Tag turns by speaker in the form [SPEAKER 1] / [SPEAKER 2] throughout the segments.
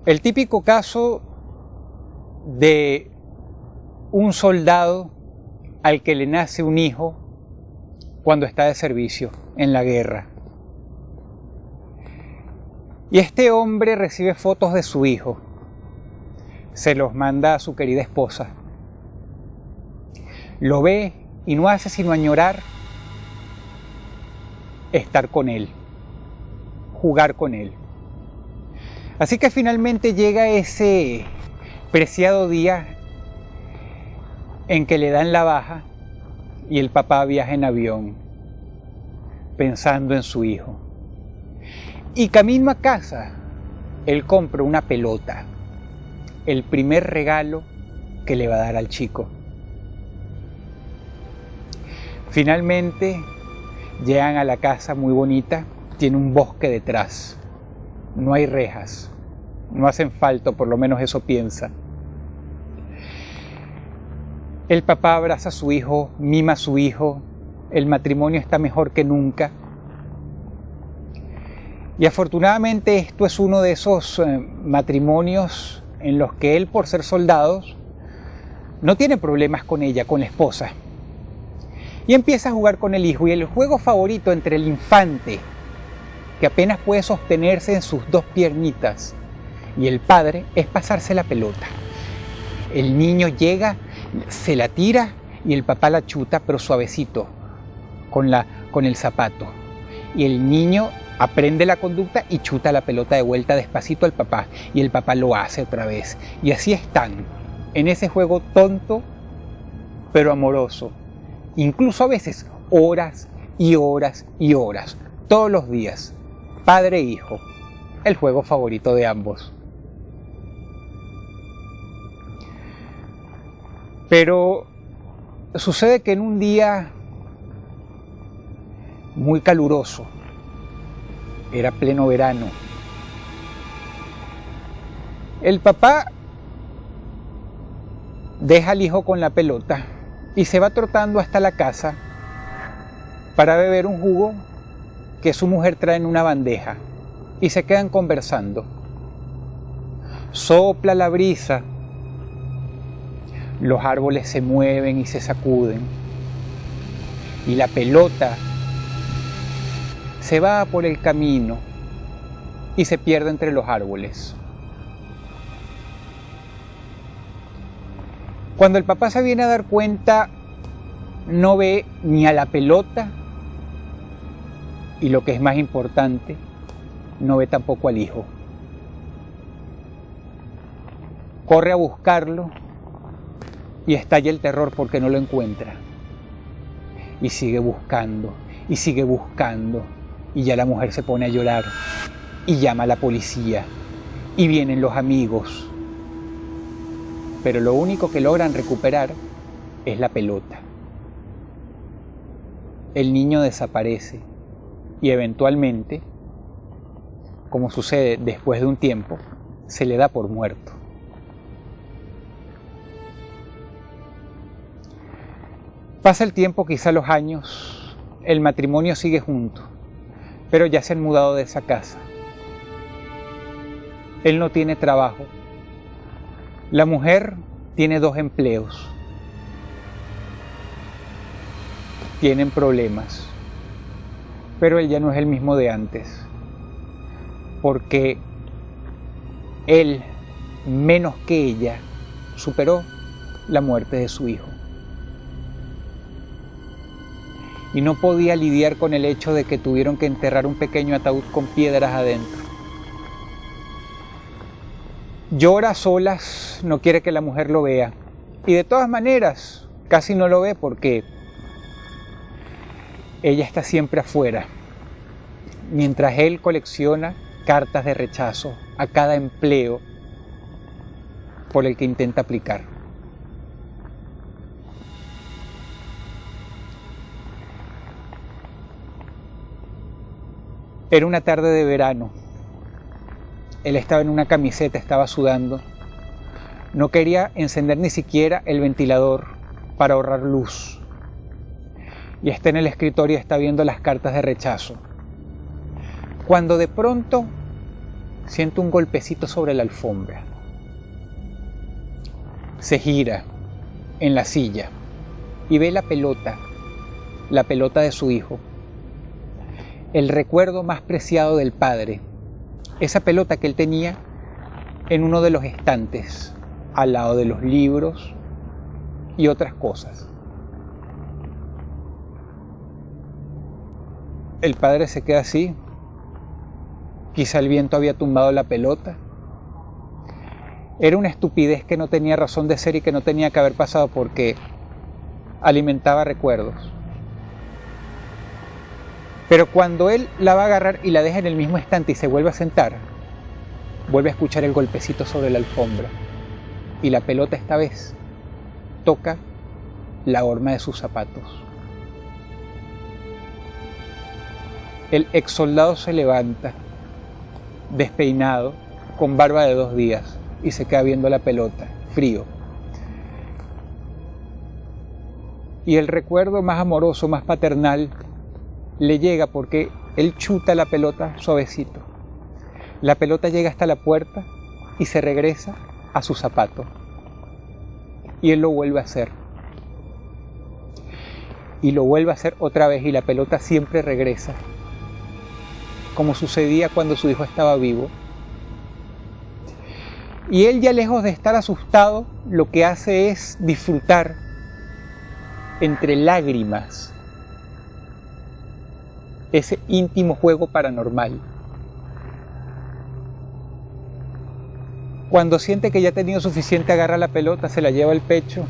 [SPEAKER 1] El típico caso de un soldado al que le nace un hijo cuando está de servicio en la guerra. Y este hombre recibe fotos de su hijo, se los manda a su querida esposa. Lo ve y no hace sino añorar estar con él, jugar con él. Así que finalmente llega ese preciado día en que le dan la baja y el papá viaja en avión pensando en su hijo. Y camino a casa, él compra una pelota, el primer regalo que le va a dar al chico. Finalmente llegan a la casa muy bonita, tiene un bosque detrás, no hay rejas, no hacen falta, por lo menos eso piensa. El papá abraza a su hijo, mima a su hijo, el matrimonio está mejor que nunca. Y afortunadamente esto es uno de esos matrimonios en los que él, por ser soldados, no tiene problemas con ella, con la esposa. Y empieza a jugar con el hijo, y el juego favorito entre el infante, que apenas puede sostenerse en sus dos piernitas, y el padre, es pasarse la pelota. El niño llega, se la tira y el papá la chuta, pero suavecito, con el zapato. Y el niño aprende la conducta y chuta la pelota de vuelta despacito al papá, y el papá lo hace otra vez. Y así están, en ese juego tonto, pero amoroso. Incluso a veces horas y horas y horas, todos los días, padre e hijo, el juego favorito de ambos. Pero sucede que en un día muy caluroso, era pleno verano, el papá deja al hijo con la pelota y se va trotando hasta la casa para beber un jugo que su mujer trae en una bandeja, y se quedan conversando. Sopla la brisa, los árboles se mueven y se sacuden, y la pelota se va por el camino y se pierde entre los árboles. Cuando el papá se viene a dar cuenta, no ve ni a la pelota, y lo que es más importante, no ve tampoco al hijo. Corre a buscarlo y estalla el terror porque no lo encuentra. Y sigue buscando, y sigue buscando, y ya la mujer se pone a llorar, y llama a la policía, y vienen los amigos. Pero lo único que logran recuperar es la pelota. El niño desaparece, y eventualmente, como sucede después de un tiempo, se le da por muerto. Pasa el tiempo, quizá los años, el matrimonio sigue junto, pero ya se han mudado de esa casa. Él no tiene trabajo. La mujer tiene 2 empleos. Tienen problemas. Pero él ya no es el mismo de antes. Porque él, menos que ella, superó la muerte de su hijo. Y no podía lidiar con el hecho de que tuvieron que enterrar un pequeño ataúd con piedras adentro. Llora a solas, no quiere que la mujer lo vea. Y de todas maneras, casi no lo ve porque ella está siempre afuera, mientras él colecciona cartas de rechazo a cada empleo por el que intenta aplicar. Era una tarde de verano. Él estaba en una camiseta, estaba sudando. No quería encender ni siquiera el ventilador para ahorrar luz. Y está en el escritorio y está viendo las cartas de rechazo. Cuando de pronto siente un golpecito sobre la alfombra. Se gira en la silla y ve la pelota de su hijo, el recuerdo más preciado del padre, esa pelota que él tenía en uno de los estantes, al lado de los libros y otras cosas. El padre se queda así, quizá el viento había tumbado la pelota. Era una estupidez que no tenía razón de ser y que no tenía que haber pasado porque alimentaba recuerdos. Pero cuando él la va a agarrar y la deja en el mismo estante y se vuelve a sentar, vuelve a escuchar el golpecito sobre la alfombra y la pelota esta vez toca la horma de sus zapatos. El ex soldado se levanta, despeinado, con barba de 2 días, y se queda viendo la pelota, frío. Y el recuerdo más amoroso, más paternal, le llega porque él chuta la pelota suavecito. La pelota llega hasta la puerta y se regresa a su zapato. Y él lo vuelve a hacer. Y lo vuelve a hacer otra vez y la pelota siempre regresa, como sucedía cuando su hijo estaba vivo. Y él, ya lejos de estar asustado, lo que hace es disfrutar entre lágrimas ese íntimo juego paranormal. Cuando siente que ya ha tenido suficiente, agarra la pelota, se la lleva al pecho,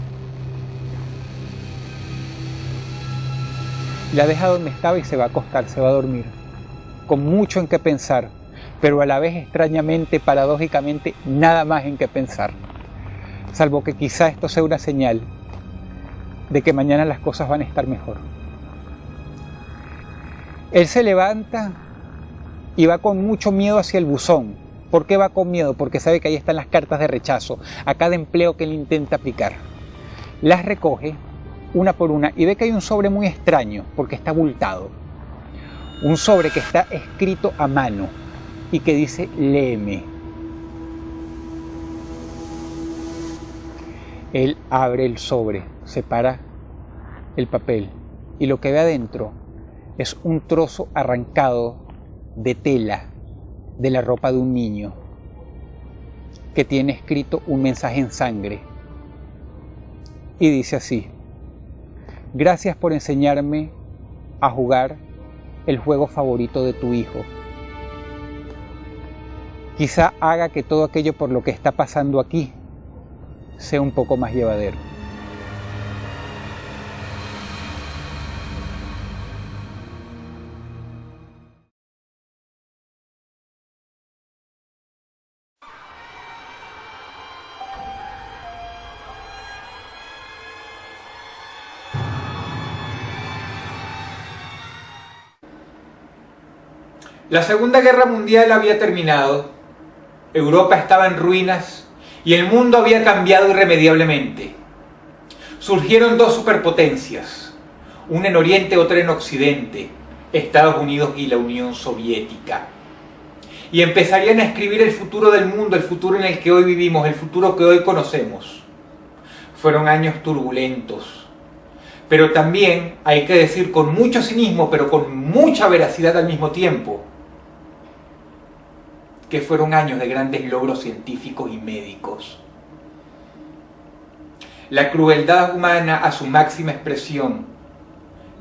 [SPEAKER 1] la deja donde estaba y se va a acostar, se va a dormir, con mucho en qué pensar, pero a la vez extrañamente, paradójicamente, nada más en qué pensar, salvo que quizá esto sea una señal de que mañana las cosas van a estar mejor. Él se levanta y va con mucho miedo hacia el buzón. ¿Por qué va con miedo? Porque sabe que ahí están las cartas de rechazo a cada empleo que él intenta aplicar. Las recoge una por una y ve que hay un sobre muy extraño porque está abultado. Un sobre que está escrito a mano y que dice léeme. Él abre el sobre, separa el papel y lo que ve adentro es un trozo arrancado de tela de la ropa de un niño que tiene escrito un mensaje en sangre y dice así: gracias por enseñarme a jugar el juego favorito de tu hijo. Quizá haga que todo aquello por lo que está pasando aquí sea un poco más llevadero.
[SPEAKER 2] La Segunda Guerra Mundial había terminado, Europa estaba en ruinas y el mundo había cambiado irremediablemente. Surgieron 2 superpotencias, una en Oriente, otra en Occidente, Estados Unidos y la Unión Soviética. Y empezarían a escribir el futuro del mundo, el futuro en el que hoy vivimos, el futuro que hoy conocemos. Fueron años turbulentos, pero también, hay que decir con mucho cinismo, pero con mucha veracidad al mismo tiempo, que fueron años de grandes logros científicos y médicos. La crueldad humana a su máxima expresión,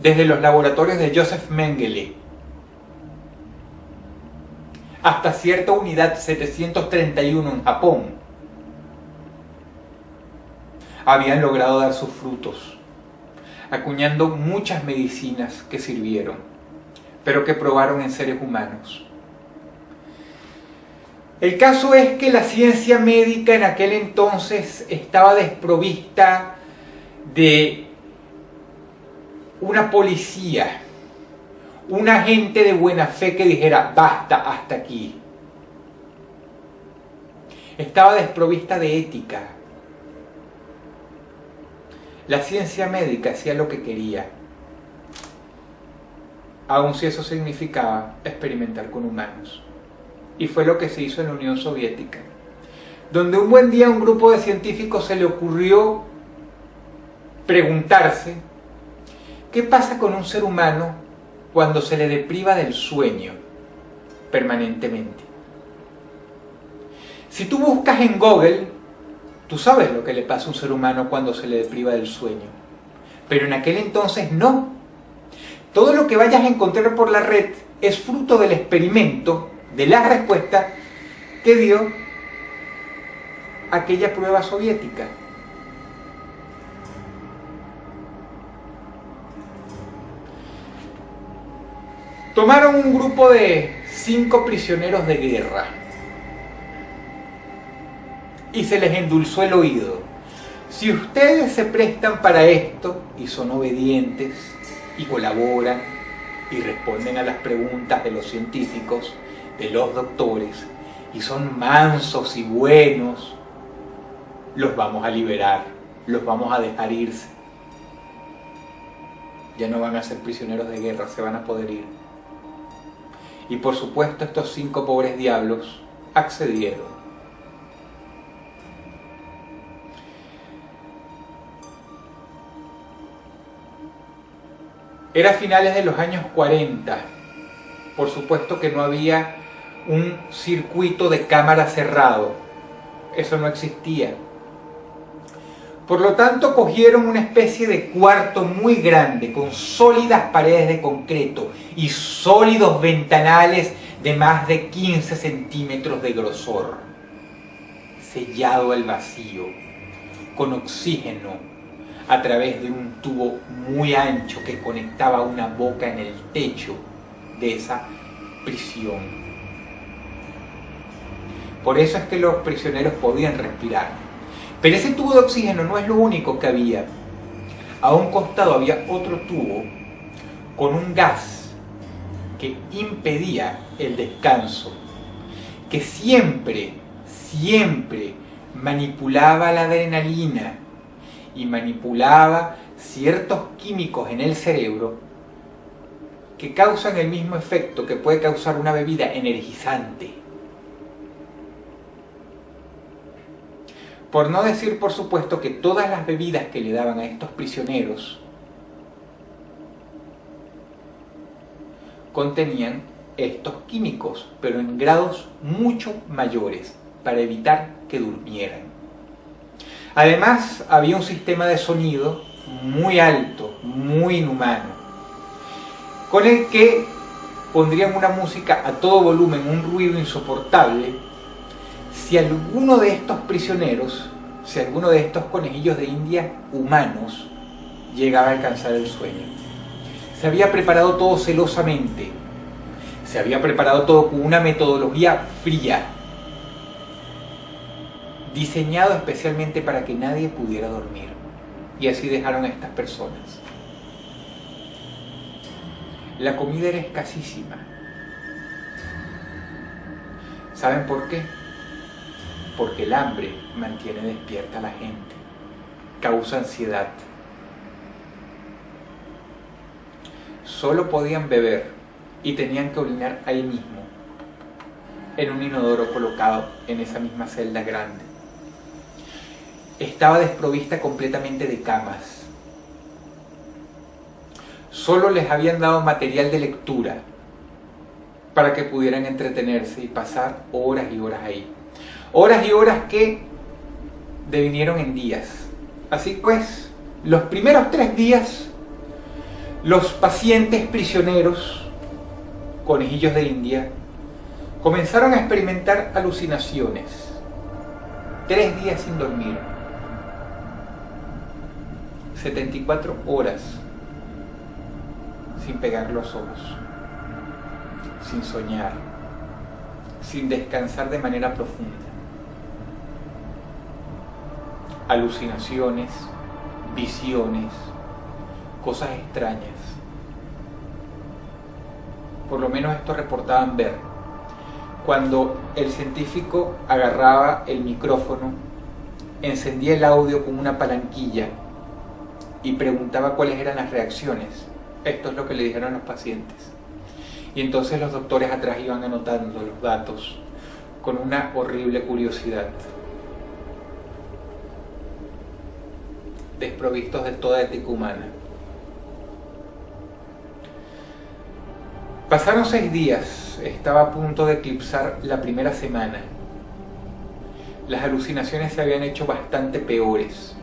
[SPEAKER 2] desde los laboratorios de Joseph Mengele hasta cierta unidad 731 en Japón, habían logrado dar sus frutos, acuñando muchas medicinas que sirvieron, pero que probaron en seres humanos. El caso es que la ciencia médica en aquel entonces estaba desprovista de una policía, un agente de buena fe que dijera basta, hasta aquí. Estaba desprovista de ética. La ciencia médica hacía lo que quería, aun si eso significaba experimentar con humanos. y fue lo que se hizo en la Unión Soviética, donde un buen día a un grupo de científicos se le ocurrió preguntarse qué pasa con un ser humano cuando se le depriva del sueño permanentemente. Si tú buscas en Google, tú sabes lo que le pasa a un ser humano cuando se le depriva del sueño, pero en aquel entonces no. Todo lo que vayas a encontrar por la red es fruto del experimento, de la respuesta que dio aquella prueba soviética. Tomaron un grupo de 5 prisioneros de guerra y se les endulzó el oído. Si ustedes se prestan para esto y son obedientes y colaboran y responden a las preguntas de los científicos, de los doctores, y son mansos y buenos, los vamos a liberar, los vamos a dejar irse. Ya no van a ser prisioneros de guerra, se van a poder ir. Y por supuesto estos 5 pobres diablos accedieron. Era finales de los años 40. Por supuesto que no había un circuito de cámara cerrado. Eso no existía. Por lo tanto, cogieron una especie de cuarto muy grande, con sólidas paredes de concreto y sólidos ventanales de más de 15 centímetros de grosor, sellado al vacío, con oxígeno a través de un tubo muy ancho que conectaba una boca en el techo de esa prisión. Por eso es que los prisioneros podían respirar. Pero ese tubo de oxígeno no es lo único que había. A un costado había otro tubo con un gas que impedía el descanso, que siempre manipulaba la adrenalina y manipulaba ciertos químicos en el cerebro que causan el mismo efecto que puede causar una bebida energizante. Por no decir, por supuesto, que todas las bebidas que le daban a estos prisioneros contenían estos químicos, pero en grados mucho mayores, para evitar que durmieran. Además, había un sistema de sonido muy alto, muy inhumano, con el que pondrían una música a todo volumen, un ruido insoportable. Si alguno de estos prisioneros, si alguno de estos conejillos de India humanos llegaba a alcanzar el sueño, se había preparado todo celosamente, se había preparado todo con una metodología fría, diseñado especialmente para que nadie pudiera dormir, y así dejaron a estas personas. La comida era escasísima. ¿Saben por qué? Porque el hambre mantiene despierta a la gente, causa ansiedad. Solo podían beber y tenían que orinar ahí mismo, en un inodoro colocado en esa misma celda grande. Estaba desprovista completamente de camas. Solo les habían dado material de lectura para que pudieran entretenerse y pasar horas y horas ahí. Horas y horas que devinieron en días. Así pues, los primeros 3 días, los pacientes prisioneros, conejillos de India, comenzaron a experimentar alucinaciones. 3 días sin dormir. 74 horas sin pegar los ojos, sin soñar, sin descansar de manera profunda. Alucinaciones, visiones, cosas extrañas. Por lo menos esto reportaban ver. Cuando el científico agarraba el micrófono, encendía el audio con una palanquilla y preguntaba cuáles eran las reacciones. Esto es lo que le dijeron los pacientes. Y entonces los doctores atrás iban anotando los datos con una horrible curiosidad, desprovistos de toda ética humana. Pasaron 6 días, estaba a punto de eclipsar la primera semana. Las alucinaciones se habían hecho bastante peores.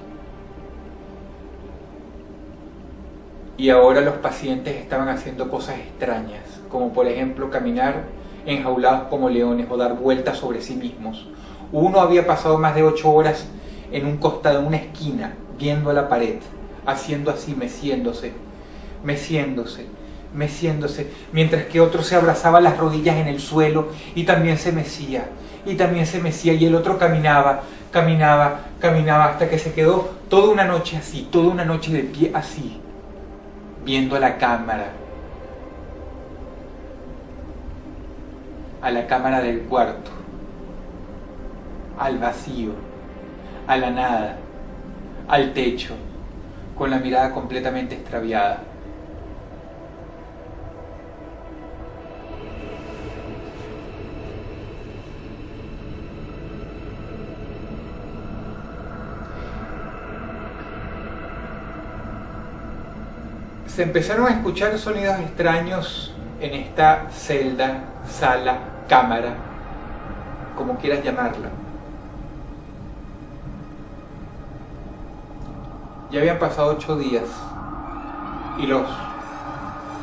[SPEAKER 2] Y ahora los pacientes estaban haciendo cosas extrañas, como por ejemplo caminar enjaulados como leones o dar vueltas sobre sí mismos. Uno había pasado más de 8 horas en un costado, en una esquina, viendo a la pared, haciendo así, meciéndose, mientras que otro se abrazaba las rodillas en el suelo y también se mecía, y el otro caminaba hasta que se quedó toda una noche así, toda una noche de pie así, viendo a la cámara del cuarto, al vacío, a la nada, al techo, con la mirada completamente extraviada. Se empezaron a escuchar sonidos extraños en esta celda, sala, cámara, como quieras llamarla. Ya habían pasado 8 días y los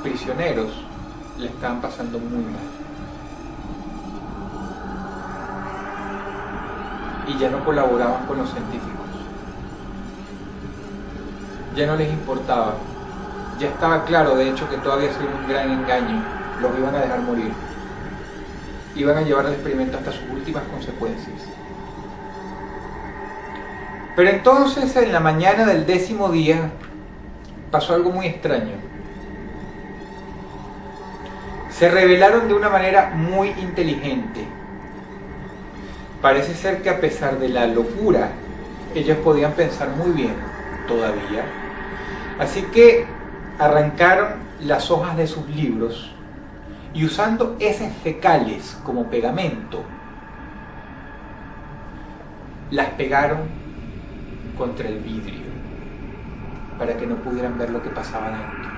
[SPEAKER 2] prisioneros le estaban pasando muy mal. Y ya no colaboraban con los científicos. Ya no les importaba. Ya estaba claro, de hecho, que todo había sido un gran engaño. Los iban a dejar morir. Iban a llevar el experimento hasta sus últimas consecuencias. Pero entonces, en la mañana del 10º día, pasó algo muy extraño. Se rebelaron de una manera muy inteligente. Parece ser que a pesar de la locura, ellos podían pensar muy bien todavía. Así que arrancaron las hojas de sus libros y usando heces fecales como pegamento, las pegaron contra el vidrio para que no pudieran ver lo que pasaba dentro.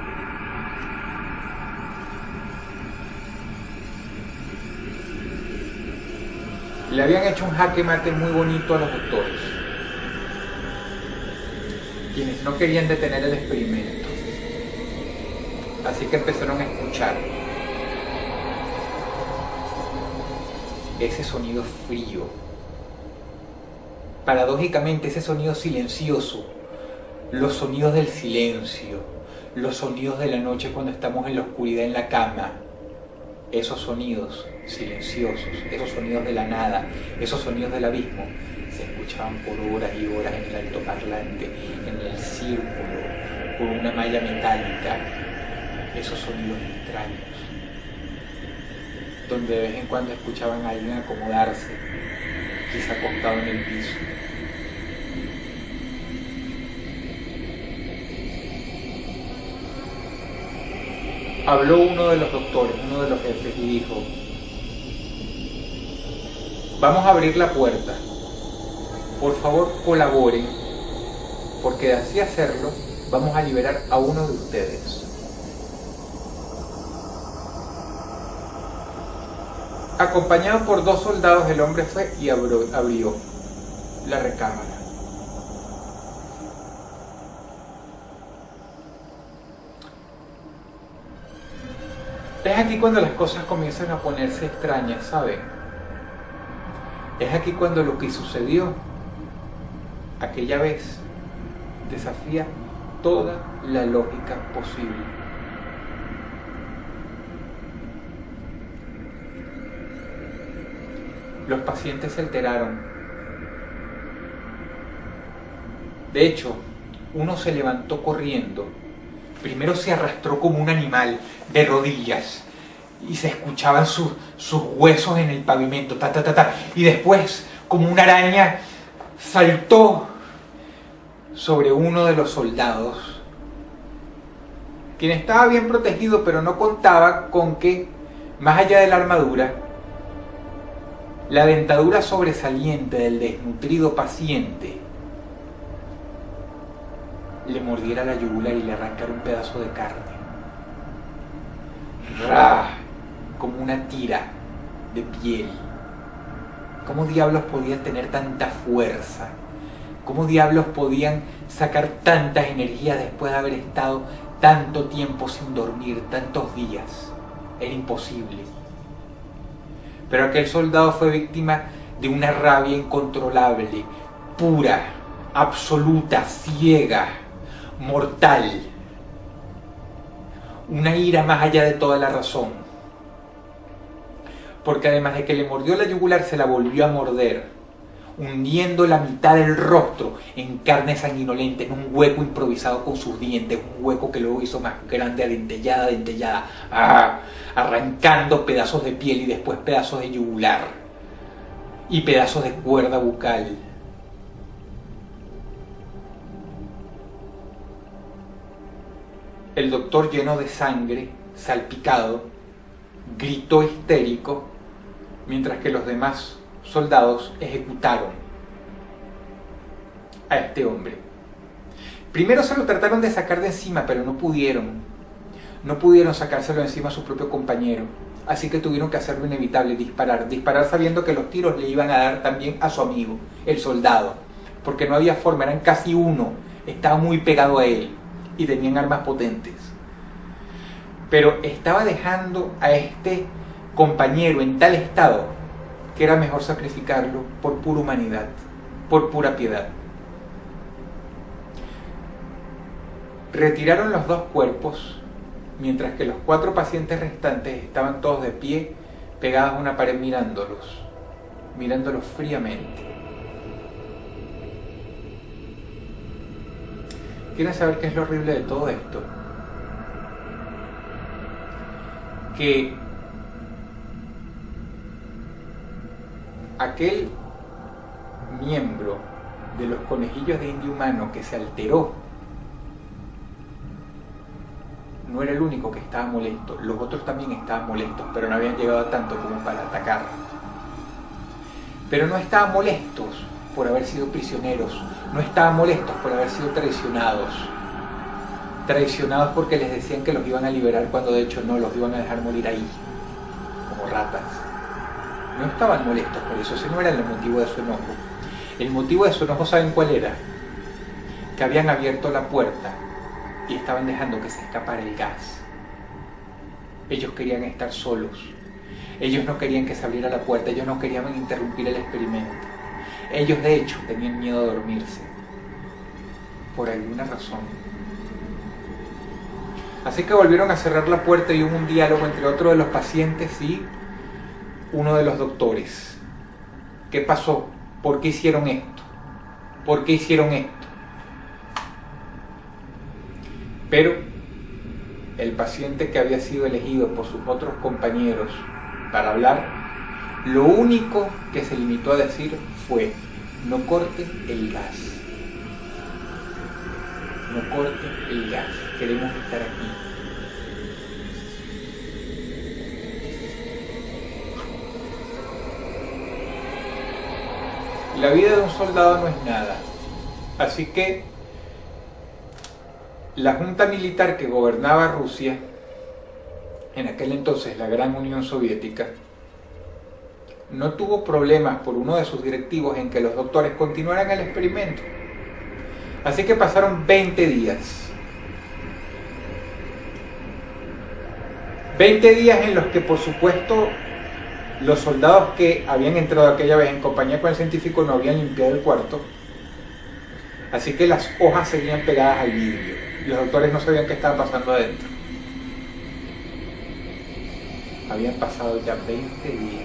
[SPEAKER 2] Le habían hecho un jaque mate muy bonito a los doctores, quienes no querían detener el experimento. Así que empezaron a escuchar ese sonido frío, paradójicamente ese sonido silencioso, los sonidos del silencio, los sonidos de la noche cuando estamos en la oscuridad en la cama, esos sonidos silenciosos, esos sonidos de la nada, esos sonidos del abismo, se escuchaban por horas y horas en el altoparlante, en el círculo, con una malla metálica, esos sonidos extraños, donde de vez en cuando escuchaban a alguien acomodarse, quizá acostado en el piso. Habló uno de los doctores, uno de los jefes, y dijo: vamos a abrir la puerta, por favor colaboren, porque de así hacerlo vamos a liberar a uno de ustedes. Acompañado por 2 soldados, el hombre fue y abrió la recámara. Es aquí cuando las cosas comienzan a ponerse extrañas, ¿saben? Es aquí cuando lo que sucedió aquella vez desafía toda la lógica posible. Los pacientes se alteraron. De hecho, uno se levantó corriendo. Primero se arrastró como un animal de rodillas y se escuchaban sus huesos en el pavimento, ta, ta, ta, ta. Y después, como una araña, saltó sobre uno de los soldados, quien estaba bien protegido, pero no contaba con que, más allá de la armadura, la dentadura sobresaliente del desnutrido paciente le mordiera la yugular y le arrancara un pedazo de carne. ¡Ra! Como una tira de piel. ¿Cómo diablos podían tener tanta fuerza? ¿Cómo diablos podían sacar tantas energías después de haber estado tanto tiempo sin dormir, tantos días? Era imposible. Pero aquel soldado fue víctima de una rabia incontrolable, pura, absoluta, ciega, mortal. Una ira más allá de toda la razón. Porque además de que le mordió la yugular, se la volvió a morder, hundiendo la mitad del rostro en carne sanguinolenta, en un hueco improvisado con sus dientes, un hueco que luego hizo más grande, adentellada, arrancando pedazos de piel y después pedazos de yugular y pedazos de cuerda bucal. El doctor, lleno de sangre, salpicado, gritó histérico, mientras que los demás soldados ejecutaron a este hombre. Primero se lo trataron de sacar de encima, pero no pudieron. No pudieron sacárselo de encima a su propio compañero. Así que tuvieron que hacer lo inevitable, disparar sabiendo que los tiros le iban a dar también a su amigo, el soldado. Porque no había forma, eran casi uno, estaba muy pegado a él y tenían armas potentes. Pero estaba dejando a este compañero en tal estado que era mejor sacrificarlo por pura humanidad, por pura piedad. Retiraron los dos cuerpos, mientras que los 4 pacientes restantes estaban todos de pie, pegados a una pared mirándolos fríamente. ¿Quieren saber qué es lo horrible de todo esto? Que aquel miembro de los conejillos de Indio humano que se alteró no era el único que estaba molesto. Los otros también estaban molestos, pero no habían llegado a tanto como para atacar. Pero no estaban molestos por haber sido prisioneros, no estaban molestos por haber sido traicionados porque les decían que los iban a liberar cuando de hecho no, los iban a dejar morir ahí, como ratas. No estaban molestos por eso, ese no era el motivo de su enojo. El motivo de su enojo, ¿saben cuál era? Que habían abierto la puerta y estaban dejando que se escapara el gas. Ellos querían estar solos. Ellos no querían que se abriera la puerta, ellos no querían interrumpir el experimento. Ellos de hecho tenían miedo de dormirse, por alguna razón. Así que volvieron a cerrar la puerta y hubo un diálogo entre otro de los pacientes y uno de los doctores. ¿Qué pasó? ¿Por qué hicieron esto? ¿Por qué hicieron esto? Pero el paciente que había sido elegido por sus otros compañeros para hablar, lo único que se limitó a decir fue: no corte el gas. No corte el gas. Queremos estar aquí. La vida de un soldado no es nada. Así que la junta militar que gobernaba Rusia, en aquel entonces la Gran Unión Soviética, no tuvo problemas por uno de sus directivos en que los doctores continuaran el experimento. Así que pasaron 20 días. 20 días en los que, por supuesto, los soldados que habían entrado aquella vez en compañía con el científico no habían limpiado el cuarto. Así que las hojas seguían pegadas al vidrio. Y los doctores no sabían qué estaba pasando adentro. Habían pasado ya 20 días.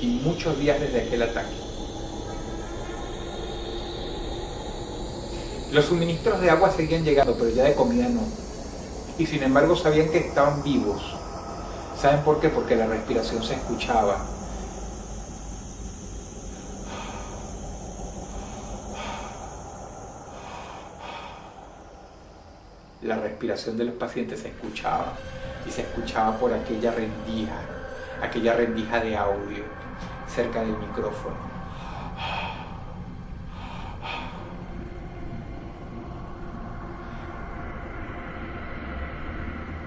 [SPEAKER 2] Y muchos días desde aquel ataque. Los suministros de agua seguían llegando, pero ya de comida no. Y sin embargo sabían que estaban vivos. ¿Saben por qué? Porque la respiración se escuchaba. La respiración de los pacientes se escuchaba, y se escuchaba por aquella rendija de audio cerca del micrófono.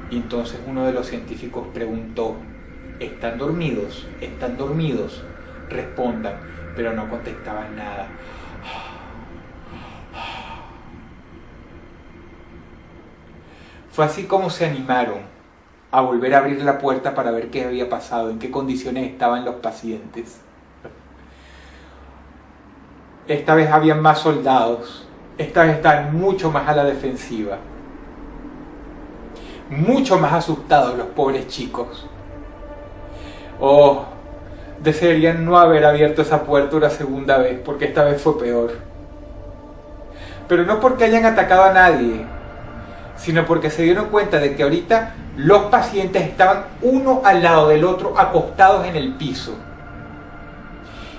[SPEAKER 2] Y entonces uno de los científicos preguntó: ¿están dormidos? ¿Están dormidos? Respondan. Pero no contestaban nada. Fue así como se animaron a volver a abrir la puerta para ver qué había pasado, en qué condiciones estaban los pacientes. Esta vez habían más soldados, esta vez estaban mucho más a la defensiva, mucho más asustados los pobres chicos. Oh, desearían no haber abierto esa puerta una segunda vez, porque esta vez fue peor. Pero no porque hayan atacado a nadie, sino porque se dieron cuenta de que ahorita los pacientes estaban uno al lado del otro acostados en el piso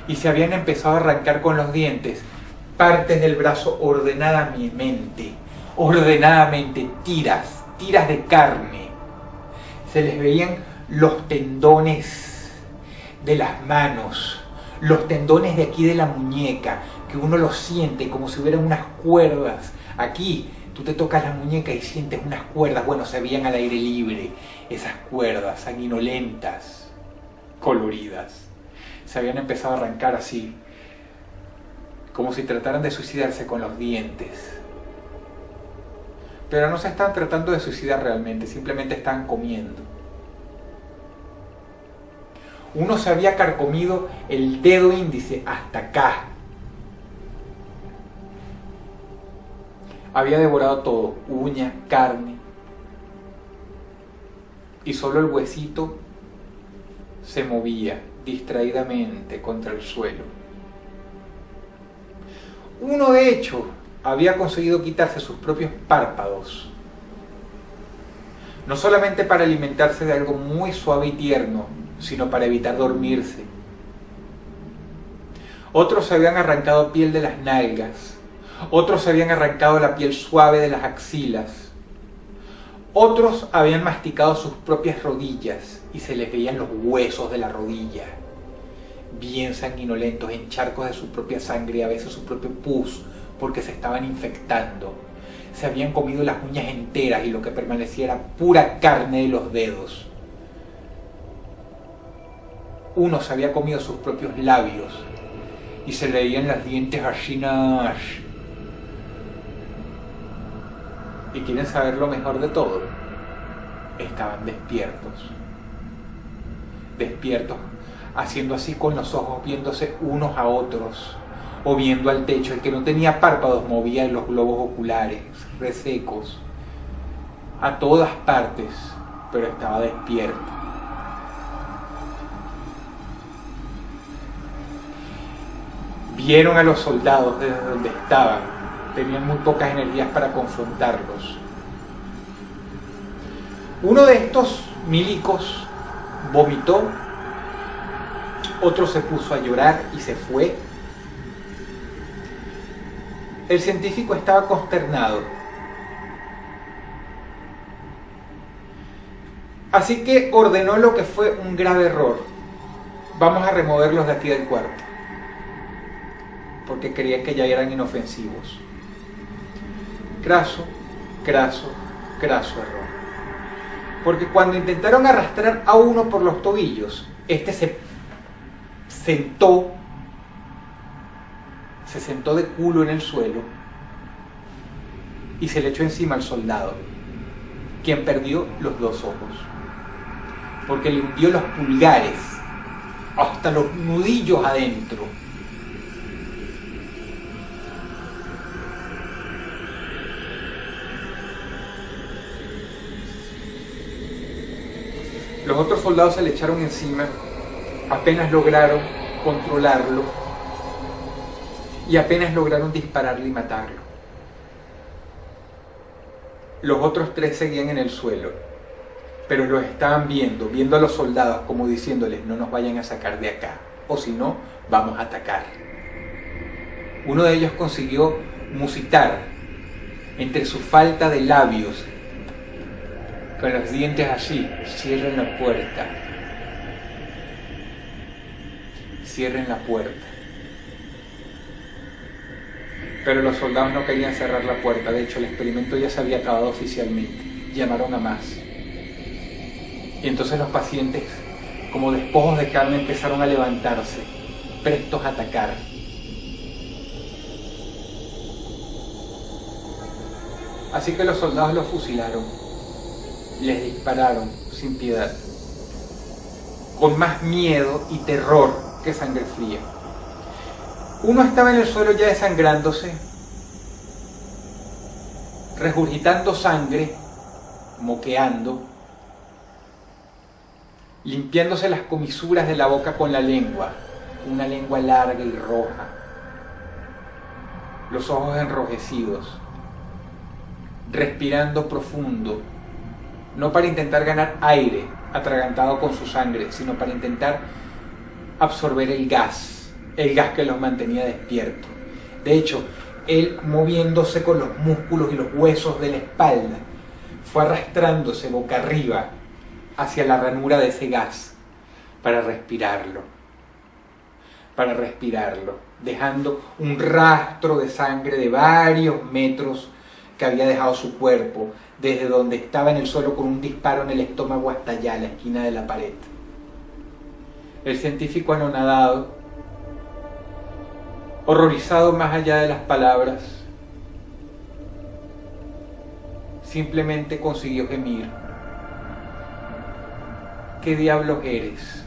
[SPEAKER 2] y se habían empezado a arrancar con los dientes partes del brazo ordenadamente, tiras de carne. Se les veían los tendones de las manos, los tendones de aquí de la muñeca, que uno los siente como si hubieran unas cuerdas aquí. Tú te tocas la muñeca y sientes unas cuerdas. Bueno, se veían al aire libre esas cuerdas sanguinolentas, coloridas. Se habían empezado a arrancar así, como si trataran de suicidarse con los dientes. Pero no se estaban tratando de suicidar realmente, simplemente estaban comiendo. Uno se había carcomido el dedo índice hasta acá. Había devorado todo, uña, carne, y solo el huesito se movía distraídamente contra el suelo. Uno, de hecho, había conseguido quitarse sus propios párpados, no solamente para alimentarse de algo muy suave y tierno, sino para evitar dormirse. Otros se habían arrancado piel de las nalgas. Otros se habían arrancado la piel suave de las axilas. Otros habían masticado sus propias rodillas y se les veían los huesos de la rodilla, bien sanguinolentos, en charcos de su propia sangre y a veces su propio pus, porque se estaban infectando. Se habían comido las uñas enteras y lo que permanecía era pura carne de los dedos. Uno se había comido sus propios labios y se le veían los dientes así. ¿Y quieren saber lo mejor de todo? Estaban despiertos, haciendo así con los ojos, viéndose unos a otros, o viendo al techo. El que no tenía párpados movía los globos oculares, resecos, a todas partes, pero estaba despierto. Vieron a los soldados desde donde estaban. Tenían muy pocas energías para confrontarlos. Uno de estos milicos vomitó, otro se puso a llorar y se fue. El científico estaba consternado. Así que ordenó lo que fue un grave error. Vamos a removerlos de aquí del cuarto, porque creían que ya eran inofensivos. Craso error. Porque cuando intentaron arrastrar a uno por los tobillos, este se sentó de culo en el suelo y se le echó encima al soldado, quien perdió los dos ojos, porque le hundió los pulgares hasta los nudillos adentro. Los otros soldados se le echaron encima, apenas lograron controlarlo y apenas lograron dispararle y matarlo. Los otros tres seguían en el suelo, pero los estaban viendo a los soldados como diciéndoles: no nos vayan a sacar de acá, o si no, vamos a atacar. Uno de ellos consiguió musitar entre su falta de labios, con los dientes así. Cierren la puerta. Cierren la puerta. Pero los soldados no querían cerrar la puerta. De hecho, el experimento ya se había acabado oficialmente. Llamaron a más. Y entonces los pacientes, como despojos de carne, empezaron a levantarse, prestos a atacar. Así que los soldados los fusilaron. Les dispararon sin piedad, con más miedo y terror que sangre fría. Uno estaba en el suelo ya desangrándose, regurgitando sangre, moqueando, limpiándose las comisuras de la boca con la lengua, una lengua larga y roja, los ojos enrojecidos, respirando profundo, no para intentar ganar aire atragantado con su sangre, sino para intentar absorber el gas que los mantenía despiertos. De hecho, él, moviéndose con los músculos y los huesos de la espalda, fue arrastrándose boca arriba hacia la ranura de ese gas para respirarlo, dejando un rastro de sangre de varios metros que había dejado su cuerpo desde donde estaba en el suelo con un disparo en el estómago hasta allá, la esquina de la pared. El científico, anonadado, horrorizado más allá de las palabras, simplemente consiguió gemir. ¿Qué diablos eres?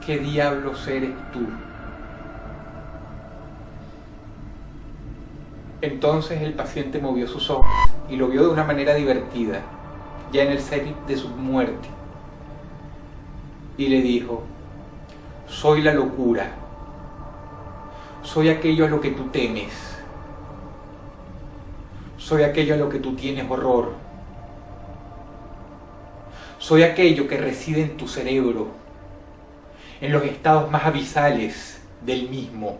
[SPEAKER 2] ¿Qué diablos eres tú? Entonces el paciente movió sus ojos y lo vio de una manera divertida, ya en el cenit de su muerte, y le dijo: soy la locura, soy aquello a lo que tú temes, soy aquello a lo que tú tienes horror, soy aquello que reside en tu cerebro, en los estados más abisales del mismo.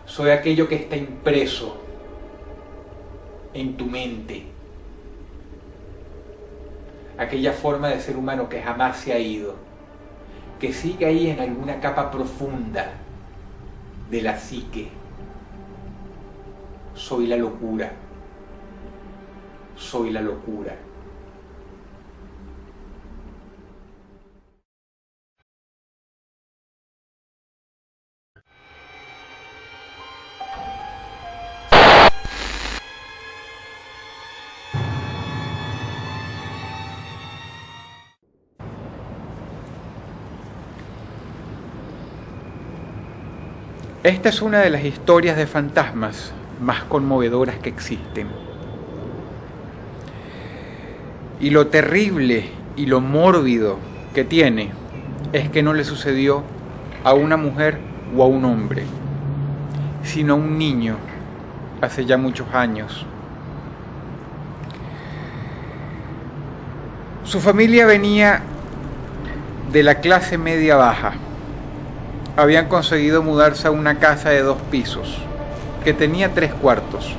[SPEAKER 2] Soy aquello que está impreso en tu mente, aquella forma de ser humano que jamás se ha ido, que sigue ahí en alguna capa profunda de la psique. Soy la locura, soy la locura. Esta es una de las historias de fantasmas más conmovedoras que existen. Y lo terrible y lo mórbido que tiene es que no le sucedió a una mujer o a un hombre, sino a un niño hace ya muchos años. Su familia venía de la clase media baja. Habían conseguido mudarse a una casa de 2 pisos, que tenía 3 cuartos.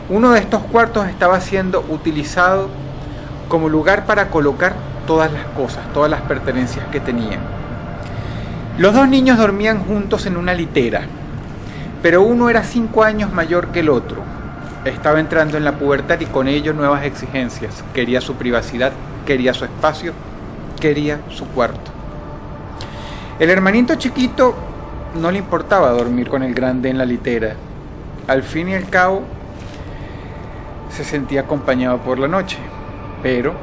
[SPEAKER 2] Uno de estos cuartos estaba siendo utilizado como lugar para colocar todas las cosas, todas las pertenencias que tenían. Los 2 niños dormían juntos en una litera, pero uno era 5 años mayor que el otro. Estaba entrando en la pubertad y con ello nuevas exigencias. Quería su privacidad, quería su espacio, quería su cuarto. El hermanito chiquito no le importaba dormir con el grande en la litera. Al fin y al cabo, se sentía acompañado por la noche, pero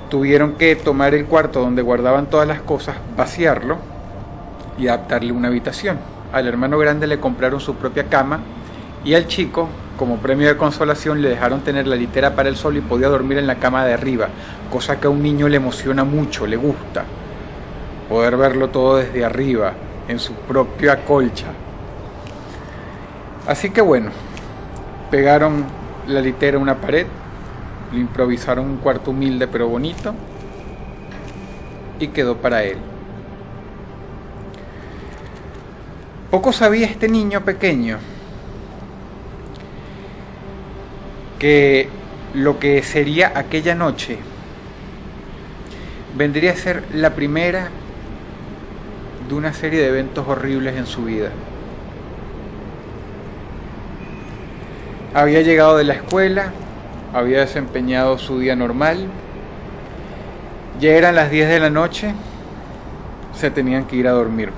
[SPEAKER 2] tuvieron que tomar el cuarto donde guardaban todas las cosas, vaciarlo y adaptarle una habitación. Al hermano grande le compraron su propia cama y al chico, como premio de consolación, le dejaron tener la litera para él solo y podía dormir en la cama de arriba, cosa que a un niño le emociona mucho, le gusta. Poder verlo todo desde arriba, en su propia colcha. Así que bueno, pegaron la litera a una pared, le improvisaron un cuarto humilde pero bonito y quedó para él.
[SPEAKER 1] Poco sabía este niño pequeño que lo que sería aquella noche vendría a ser la primera de una serie de eventos horribles en su vida. Había llegado de la escuela, había desempeñado su día normal, ya eran las 10 de la noche, se tenían que ir a dormir.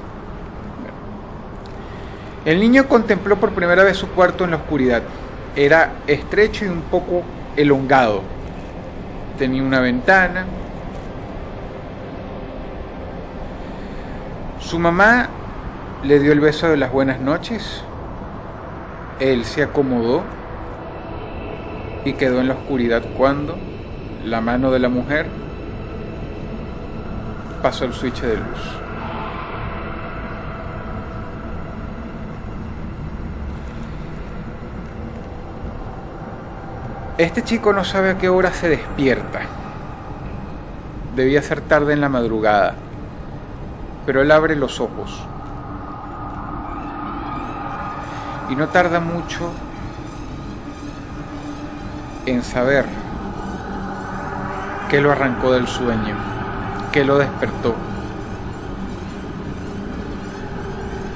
[SPEAKER 1] El niño contempló por primera vez su cuarto en la oscuridad. Era estrecho y un poco elongado. Tenía una ventana. Su mamá le dio el beso de las buenas noches. Él se acomodó y quedó en la oscuridad cuando la mano de la mujer pasó el switch de luz. Este chico no sabe a qué hora se despierta. Debía ser tarde en la madrugada, pero él abre los ojos y no tarda mucho en saber qué lo arrancó del sueño, qué lo despertó.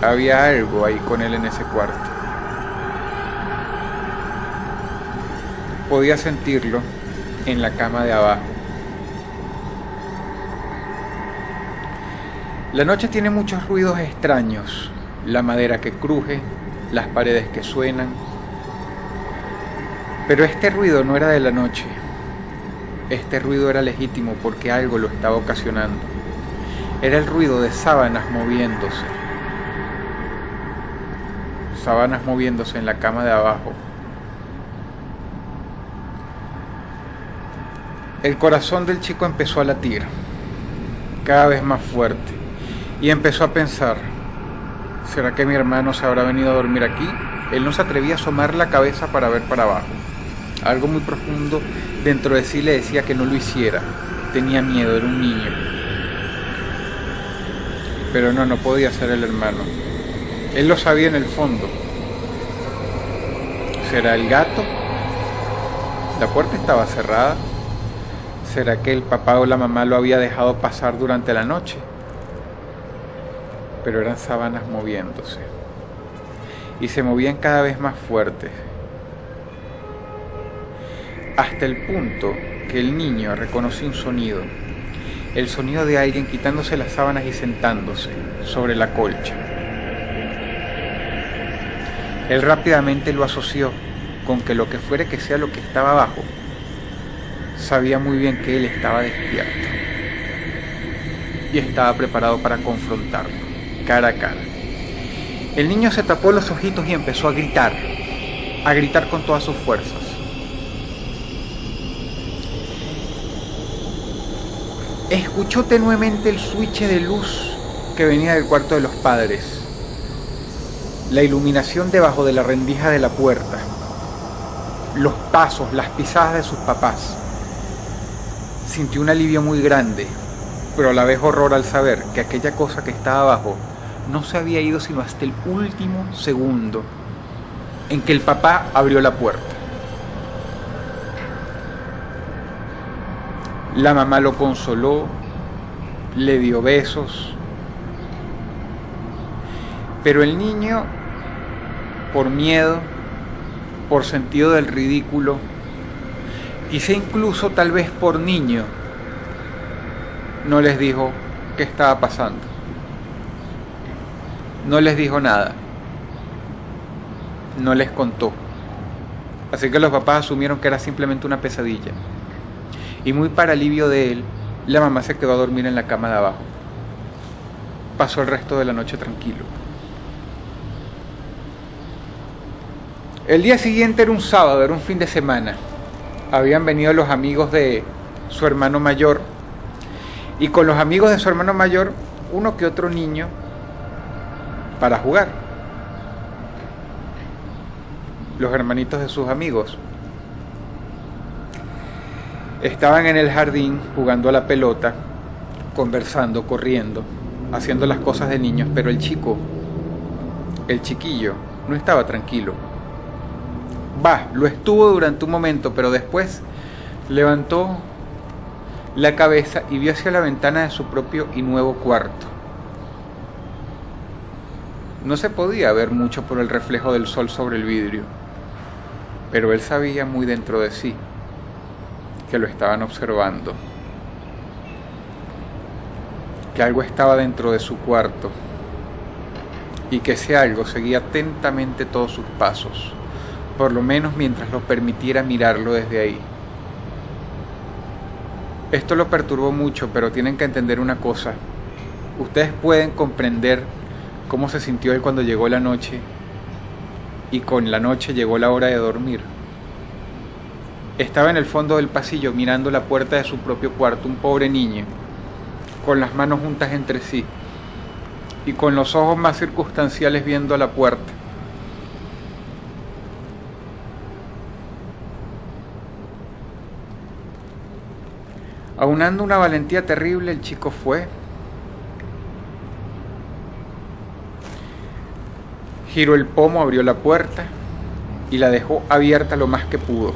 [SPEAKER 1] Había algo ahí con él en ese cuarto. Podía sentirlo en la cama de abajo. La noche tiene muchos ruidos extraños, la madera que cruje, las paredes que suenan, pero este ruido no era de la noche. Este ruido era legítimo porque algo lo estaba ocasionando. Era el ruido de sábanas moviéndose. Sábanas moviéndose en la cama de abajo. El corazón del chico empezó a latir, cada vez más fuerte, y empezó a pensar, ¿será que mi hermano se habrá venido a dormir aquí? Él no se atrevía a asomar la cabeza para ver para abajo. Algo muy profundo dentro de sí le decía que no lo hiciera. Tenía miedo, era un niño. Pero no podía ser el hermano. Él lo sabía en el fondo. ¿Será el gato? La puerta estaba cerrada. ¿Será que el papá o la mamá lo había dejado pasar durante la noche? Pero eran sábanas moviéndose. Y se movían cada vez más fuertes. Hasta el punto que el niño reconoció un sonido. El sonido de alguien quitándose las sábanas y sentándose sobre la colcha. Él rápidamente lo asoció con que lo que fuere que sea lo que estaba abajo, sabía muy bien que él estaba despierto y estaba preparado para confrontarlo, cara a cara. El niño se tapó los ojitos y empezó a gritar con todas sus fuerzas. Escuchó tenuemente el switch de luz que venía del cuarto de los padres, la iluminación debajo de la rendija de la puerta, los pasos, las pisadas de sus papás. Sintió un alivio muy grande, pero a la vez horror al saber que aquella cosa que estaba abajo no se había ido sino hasta el último segundo en que el papá abrió la puerta. La mamá lo consoló, le dio besos, pero el niño, por miedo, por sentido del ridículo, quizá incluso tal vez por niño, no les dijo qué estaba pasando. No les dijo nada. No les contó. Así que los papás asumieron que era simplemente una pesadilla. Y muy para alivio de él, la mamá se quedó a dormir en la cama de abajo. Pasó el resto de la noche tranquilo. El día siguiente era un sábado, era un fin de semana. Habían venido los amigos de su hermano mayor, y con los amigos de su hermano mayor, uno que otro niño para jugar. Los hermanitos de sus amigos estaban en el jardín jugando a la pelota, conversando, corriendo, haciendo las cosas de niños, pero el chico
[SPEAKER 3] El chiquillo no estaba tranquilo. Lo estuvo durante un momento, pero después levantó la cabeza y vio hacia la ventana de su propio y nuevo cuarto. No se podía ver mucho por el reflejo del sol sobre el vidrio, pero él sabía muy dentro de sí que lo estaban observando, que algo estaba dentro de su cuarto y que ese algo seguía atentamente todos sus pasos, por lo menos mientras lo permitiera mirarlo desde ahí. Esto lo perturbó mucho, pero tienen que entender una cosa. Ustedes pueden comprender cómo se sintió él cuando llegó la noche, y con la noche llegó la hora de dormir. Estaba en el fondo del pasillo mirando la puerta de su propio cuarto, un pobre niño, con las manos juntas entre sí y con los ojos más circunstanciales viendo a la puerta. Aunando una valentía terrible, el chico fue, giró el pomo, abrió la puerta y la dejó abierta lo más que pudo.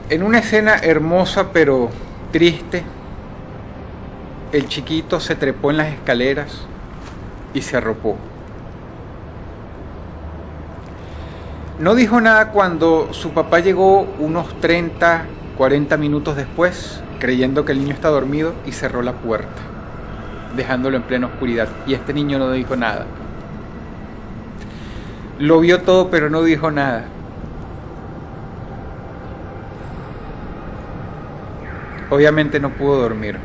[SPEAKER 3] En una escena hermosa pero triste, el chiquito se trepó en las escaleras y se arropó. No dijo nada cuando su papá llegó unos 30, 40 minutos después, creyendo que el niño está dormido, y cerró la puerta, dejándolo en plena oscuridad. Y este niño no dijo nada. Lo vio todo, pero no dijo nada. Obviamente no pudo dormir.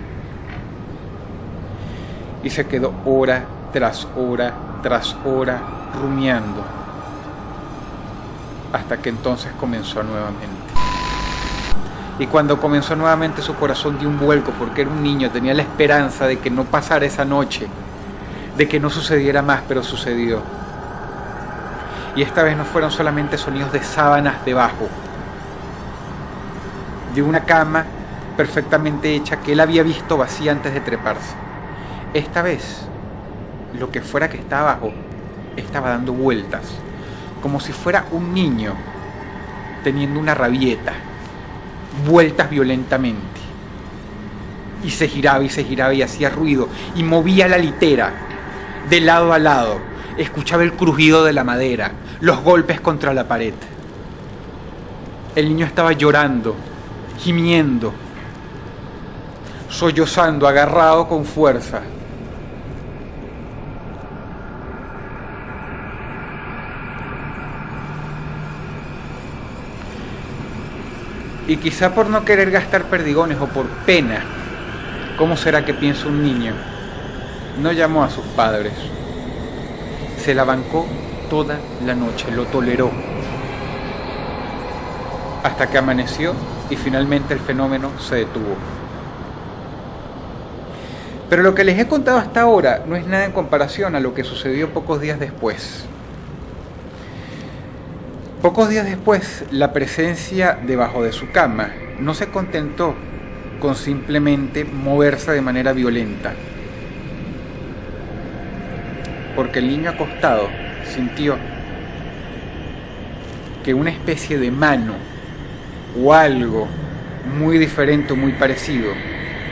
[SPEAKER 3] Y se quedó hora tras hora tras hora rumiando, hasta que entonces comenzó nuevamente. Y cuando comenzó nuevamente, su corazón dio un vuelco, porque era un niño, tenía la esperanza de que no pasara esa noche, de que no sucediera más, pero sucedió. Y esta vez no fueron solamente sonidos de sábanas debajo, de una cama perfectamente hecha que él había visto vacía antes de treparse. Esta vez, lo que fuera que estaba abajo, estaba dando vueltas, como si fuera un niño teniendo una rabieta, vueltas violentamente, y se giraba y hacía ruido y movía la litera de lado a lado. Escuchaba el crujido de la madera, los golpes contra la pared. El niño estaba llorando, gimiendo, sollozando, agarrado con fuerza. Y quizá por no querer gastar perdigones o por pena, ¿cómo será que piensa un niño?, no llamó a sus padres. Se la bancó toda la noche, lo toleró, hasta que amaneció y finalmente el fenómeno se detuvo. Pero lo que les he contado hasta ahora no es nada en comparación a lo que sucedió pocos días después. Pocos días después, la presencia debajo de su cama no se contentó con simplemente moverse de manera violenta, porque el niño acostado sintió que una especie de mano o algo muy diferente o muy parecido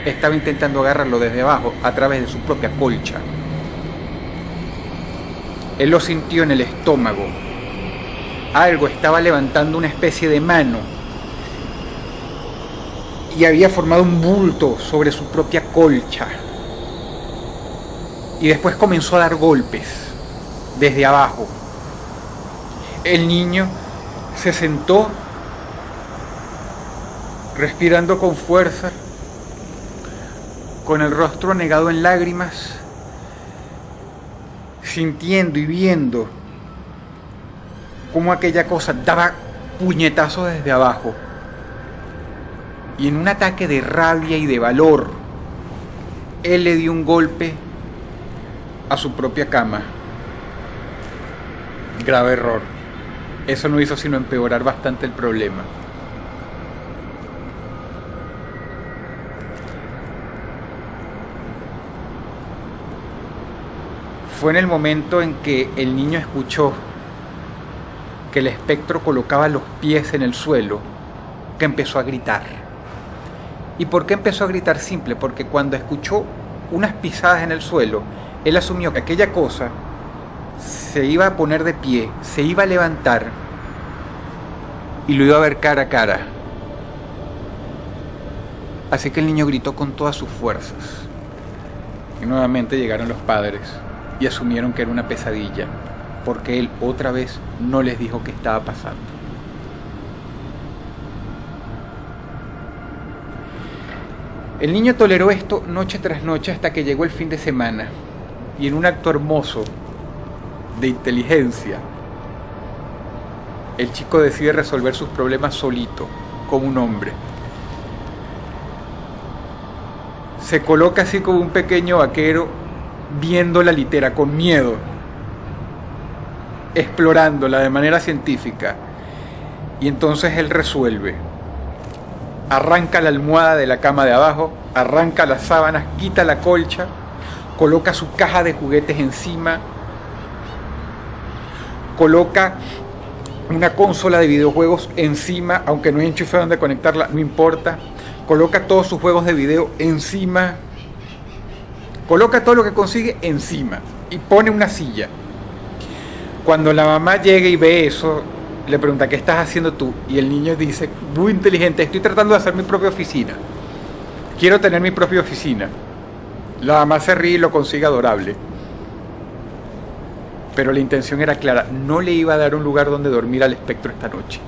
[SPEAKER 3] estaba intentando agarrarlo desde abajo a través de su propia colcha. Él lo sintió en el estómago. Algo estaba levantando una especie de mano y había formado un bulto sobre su propia colcha. Y después comenzó a dar golpes desde abajo. El niño se sentó, respirando con fuerza, con el rostro anegado en lágrimas, sintiendo y viendo cómo aquella cosa daba puñetazos desde abajo. Y en un ataque de rabia y de valor, él le dio un golpe a su propia cama. Grave error. Eso no hizo sino empeorar bastante el problema. Fue en el momento en que el niño escuchó que el espectro colocaba los pies en el suelo, que empezó a gritar. ¿Y por qué empezó a gritar? Simple, porque cuando escuchó unas pisadas en el suelo, él asumió que aquella cosa se iba a poner de pie, se iba a levantar y lo iba a ver cara a cara. Así que el niño gritó con todas sus fuerzas. Y nuevamente llegaron los padres y asumieron que era una pesadilla, porque él otra vez no les dijo qué estaba pasando. El niño toleró esto noche tras noche hasta que llegó el fin de semana, y en un acto hermoso de inteligencia, el chico decide resolver sus problemas solito, como un hombre. Se coloca así como un pequeño vaquero, viendo la litera con miedo, explorándola de manera científica, y entonces él resuelve. Arranca la almohada de la cama de abajo, arranca las sábanas, quita la colcha, coloca su caja de juguetes encima, coloca una consola de videojuegos encima, aunque no hay enchufe donde conectarla, no importa, coloca todos sus juegos de video encima, coloca todo lo que consigue encima y pone una silla. Cuando la mamá llega y ve eso, le pregunta: ¿qué estás haciendo tú? Y el niño dice, muy inteligente: estoy tratando de hacer mi propia oficina. Quiero tener mi propia oficina. La mamá se ríe y lo consigue adorable. Pero la intención era clara: no le iba a dar un lugar donde dormir al espectro esta noche.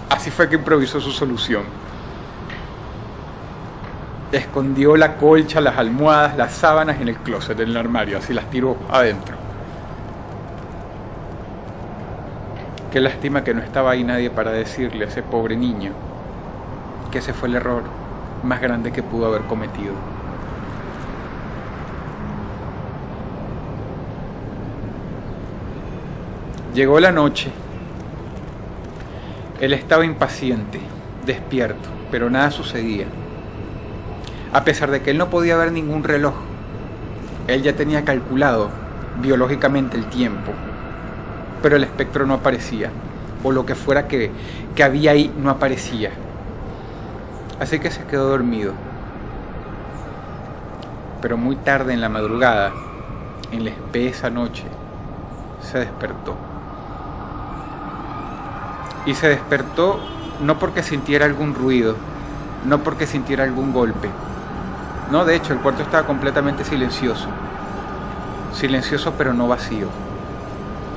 [SPEAKER 3] Así fue que improvisó su solución. Escondió la colcha, las almohadas, las sábanas en el closet, en el armario, así las tiró adentro. Qué lástima que no estaba ahí nadie para decirle a ese pobre niño que ese fue el error más grande que pudo haber cometido. Llegó la noche. Él estaba impaciente, despierto, pero nada sucedía. A pesar de que él no podía ver ningún reloj, él ya tenía calculado biológicamente el tiempo, pero el espectro no aparecía, o lo que fuera que había ahí no aparecía. Así que se quedó dormido. Pero muy tarde en la madrugada, en la espesa noche, se despertó. Y se despertó no porque sintiera algún ruido, no porque sintiera algún golpe. No, de hecho, el cuarto estaba completamente silencioso. Silencioso pero no vacío.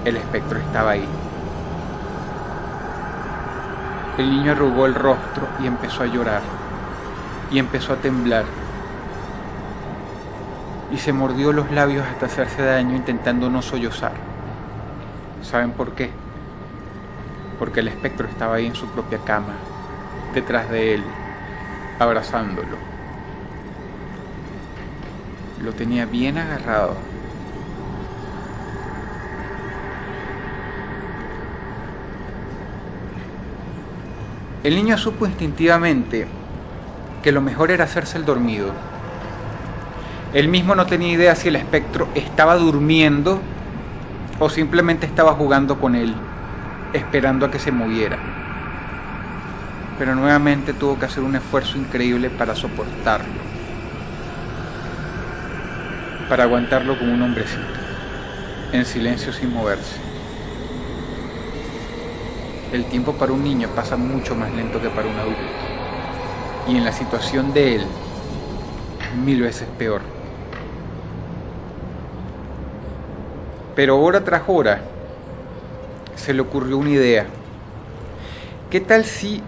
[SPEAKER 3] El espectro estaba ahí. El niño arrugó el rostro y empezó a llorar. Y empezó a temblar. Y se mordió los labios hasta hacerse daño intentando no sollozar. ¿Saben por qué? Porque el espectro estaba ahí en su propia cama, detrás de él, abrazándolo. Lo tenía bien agarrado. El niño supo instintivamente que lo mejor era hacerse el dormido. Él mismo no tenía idea si el espectro estaba durmiendo o simplemente estaba jugando con él, esperando a que se moviera. Pero nuevamente tuvo que hacer un esfuerzo increíble para soportarlo, para aguantarlo como un hombrecito, en silencio sin moverse. El tiempo para un niño pasa mucho más lento que para un adulto, y en la situación de él, 1000 veces peor. Pero hora tras hora se le ocurrió una idea. ¿Qué tal si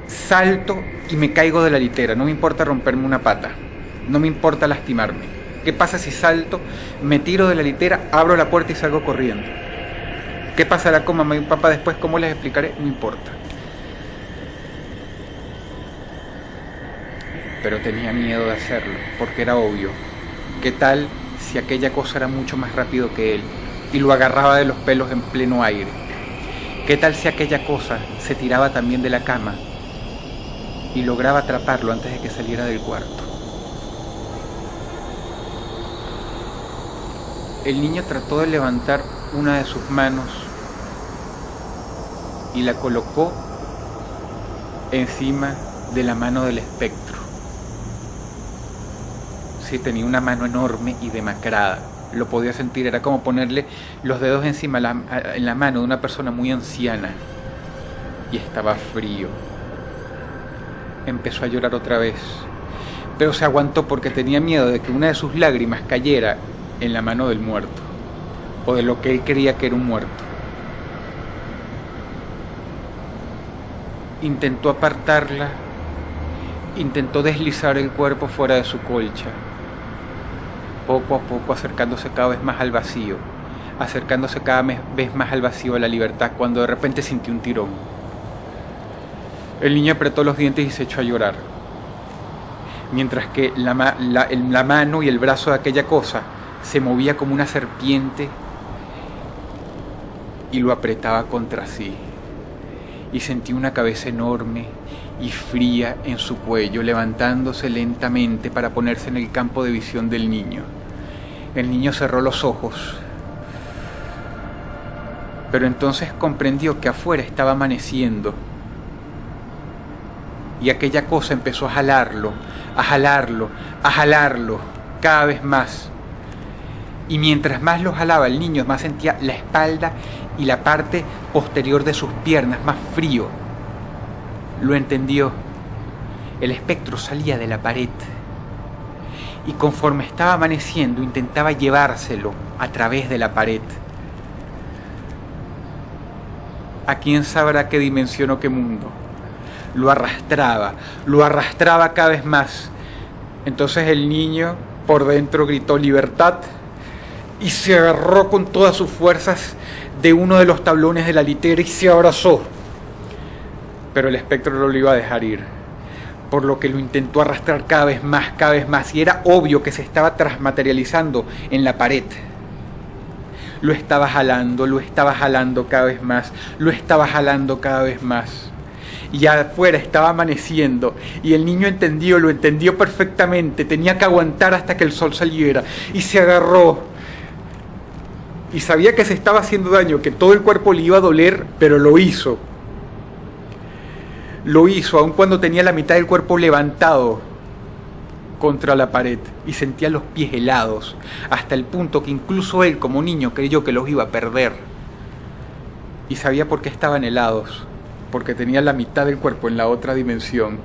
[SPEAKER 3] salto y me caigo de la litera? No me importa romperme una pata, no me importa lastimarme. ¿Qué pasa si salto, me tiro de la litera, abro la puerta y salgo corriendo? ¿Qué pasará con mamá y papá después? ¿Cómo les explicaré? No importa. Pero tenía miedo de hacerlo, porque era obvio. ¿Qué tal si aquella cosa era mucho más rápido que él y lo agarraba de los pelos en pleno aire? ¿Qué tal si aquella cosa se tiraba también de la cama y lograba atraparlo antes de que saliera del cuarto? El niño trató de levantar una de sus manos y la colocó encima de la mano del espectro. Sí, tenía una mano enorme y demacrada. Lo podía sentir, era como ponerle los dedos encima en la mano de una persona muy anciana. Y estaba frío. Empezó a llorar otra vez, pero se aguantó porque tenía miedo de que una de sus lágrimas cayera en la mano del muerto, o de lo que él creía que era un muerto. Intentó apartarla, intentó deslizar el cuerpo fuera de su colcha, poco a poco acercándose cada vez más al vacío, acercándose cada vez más al vacío de la libertad, cuando de repente sintió un tirón. El niño apretó los dientes y se echó a llorar, mientras que la mano y el brazo de aquella cosa se movía como una serpiente y lo apretaba contra sí. Y sentí una cabeza enorme y fría en su cuello, levantándose lentamente para ponerse en el campo de visión del niño. El niño cerró los ojos, pero entonces comprendió que afuera estaba amaneciendo, y aquella cosa empezó a jalarlo, a jalarlo, a jalarlo, cada vez más. Y mientras más lo jalaba el niño, más sentía la espalda y la parte posterior de sus piernas más frío. Lo entendió. El espectro salía de la pared y conforme estaba amaneciendo intentaba llevárselo a través de la pared. ¿A quién sabrá qué dimensión o qué mundo? Lo arrastraba cada vez más. Entonces el niño por dentro gritó libertad y se agarró con todas sus fuerzas de uno de los tablones de la litera y se abrazó. Pero el espectro no lo iba a dejar ir, por lo que lo intentó arrastrar cada vez más, y era obvio que se estaba transmaterializando en la pared. Lo estaba jalando cada vez más, lo estaba jalando cada vez más. Y afuera estaba amaneciendo, y el niño lo entendió perfectamente, tenía que aguantar hasta que el sol saliera, y se agarró. Y sabía que se estaba haciendo daño, que todo el cuerpo le iba a doler, pero lo hizo. Lo hizo, aun cuando tenía la mitad del cuerpo levantado contra la pared, y sentía los pies helados, hasta el punto que incluso él, como niño, creyó que los iba a perder. Y sabía por qué estaban helados, porque tenía la mitad del cuerpo en la otra dimensión.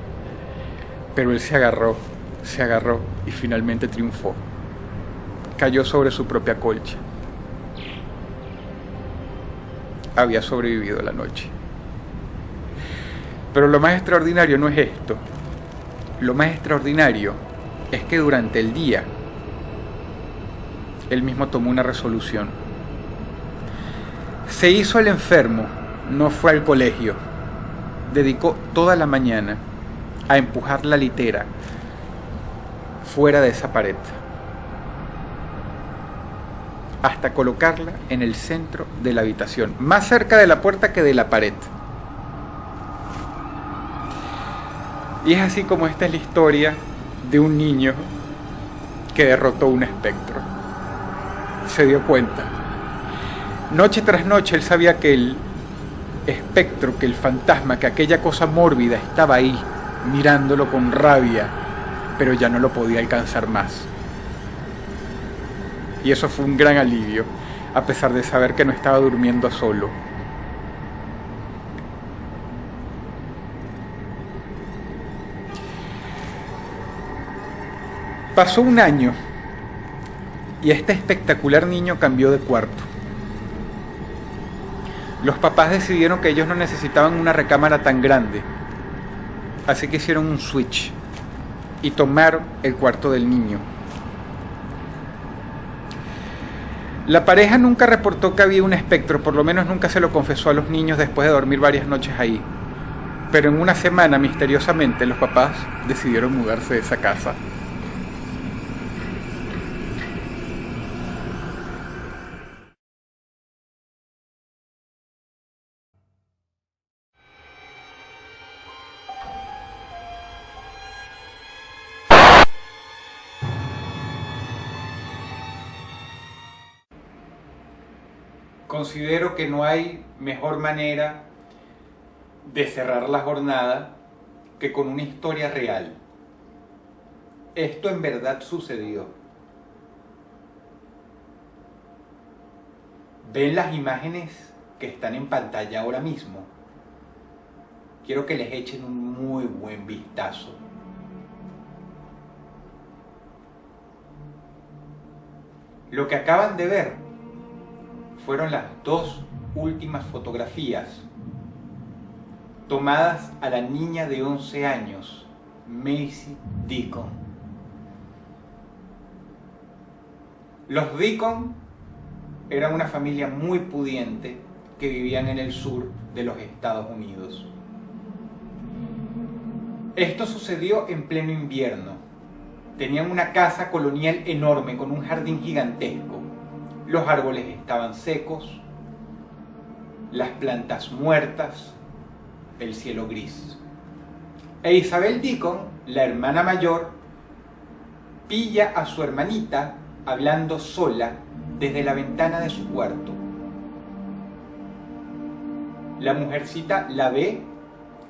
[SPEAKER 3] Pero él se agarró y finalmente triunfó. Cayó sobre su propia colcha. Había sobrevivido la noche. Pero lo más extraordinario no es esto. Lo más extraordinario es que durante el día él mismo tomó una resolución. Se hizo el enfermo, no fue al colegio. Dedicó toda la mañana a empujar la litera fuera de esa pared, hasta colocarla en el centro de la habitación, más cerca de la puerta que de la pared. Y es así como esta es la historia de un niño que derrotó un espectro. Se dio cuenta. Noche tras noche él sabía que el espectro, que el fantasma, que aquella cosa mórbida estaba ahí, mirándolo con rabia, pero ya no lo podía alcanzar más. Y eso fue un gran alivio, a pesar de saber que no estaba durmiendo solo. Pasó un año y este espectacular niño cambió de cuarto. Los papás decidieron que ellos no necesitaban una recámara tan grande, así que hicieron un switch y tomaron el cuarto del niño. La pareja nunca reportó que había un espectro, por lo menos nunca se lo confesó a los niños después de dormir varias noches ahí. Pero en una semana, misteriosamente, los papás decidieron mudarse de esa casa.
[SPEAKER 2] considero que no hay mejor manera de cerrar la jornada que con una historia real. Esto en verdad sucedió. ¿Ven las imágenes que están en pantalla ahora mismo? Quiero que les echen un muy buen vistazo. Lo que acaban de ver fueron las dos últimas fotografías tomadas a la niña de 11 años, Macy Deacon. Los Deacon eran una familia muy pudiente que vivían en el sur de los Estados Unidos. Esto sucedió en pleno invierno. Tenían una casa colonial enorme con un jardín gigantesco. Los árboles estaban secos, las plantas muertas, el cielo gris. E Isabel Deacon, la hermana mayor, pilla a su hermanita hablando sola desde la ventana de su cuarto. La mujercita la ve,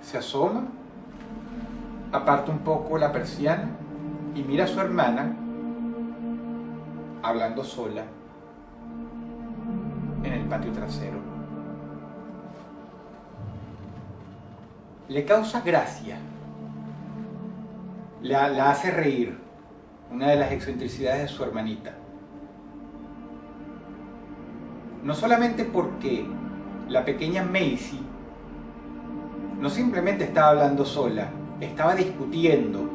[SPEAKER 2] se asoma, aparta un poco la persiana y mira a su hermana hablando sola en el patio trasero. Le causa gracia, la hace reír, una de las excentricidades de su hermanita. No solamente porque la pequeña Macy no simplemente estaba hablando sola, estaba discutiendo,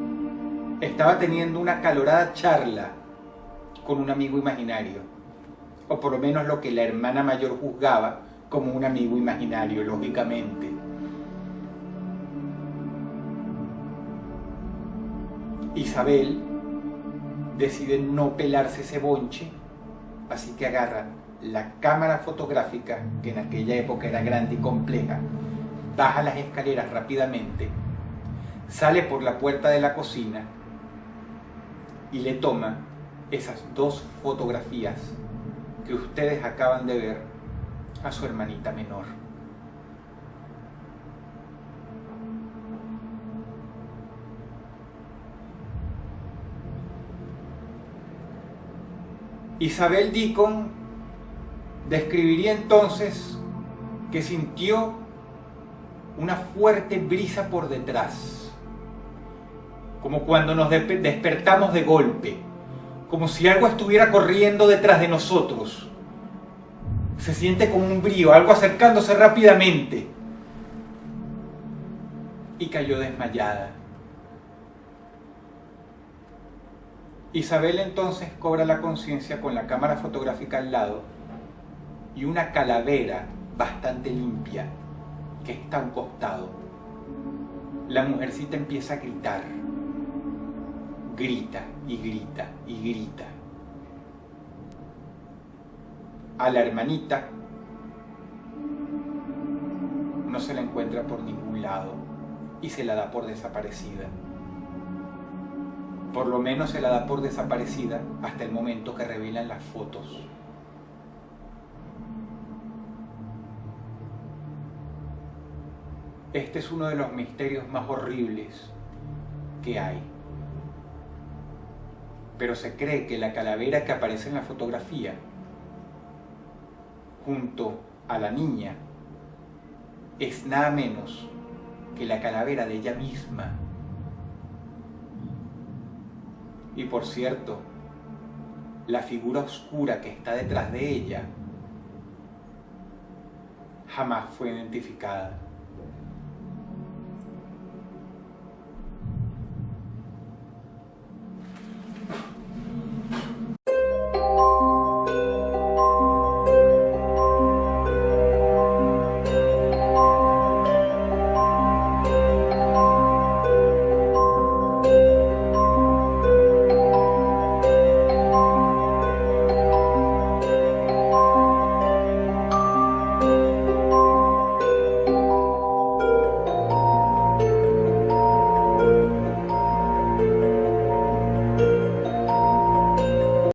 [SPEAKER 2] estaba teniendo una acalorada charla con un amigo imaginario, o por lo menos lo que la hermana mayor juzgaba como un amigo imaginario, lógicamente. Isabel decide no pelarse ese bonche, así que agarra la cámara fotográfica, que en aquella época era grande y compleja, baja las escaleras rápidamente, sale por la puerta de la cocina y le toma esas dos fotografías que ustedes acaban de ver a su hermanita menor. Isabel Deacon describiría entonces que sintió una fuerte brisa por detrás, como cuando nos despertamos de golpe, como si algo estuviera corriendo detrás de nosotros. Se siente como un brío, algo acercándose rápidamente, y cayó desmayada. Isabel entonces cobra la conciencia con la cámara fotográfica al lado y una calavera bastante limpia que está a un costado. La mujercita empieza a gritar. Grita y grita y grita. A la hermanita no se la encuentra por ningún lado y se la da por desaparecida. Por lo menos se la da por desaparecida hasta el momento que revelan las fotos. Este es uno de los misterios más horribles que hay. Pero se cree que la calavera que aparece en la fotografía, junto a la niña, es nada menos que la calavera de ella misma. Y por cierto, la figura oscura que está detrás de ella jamás fue identificada.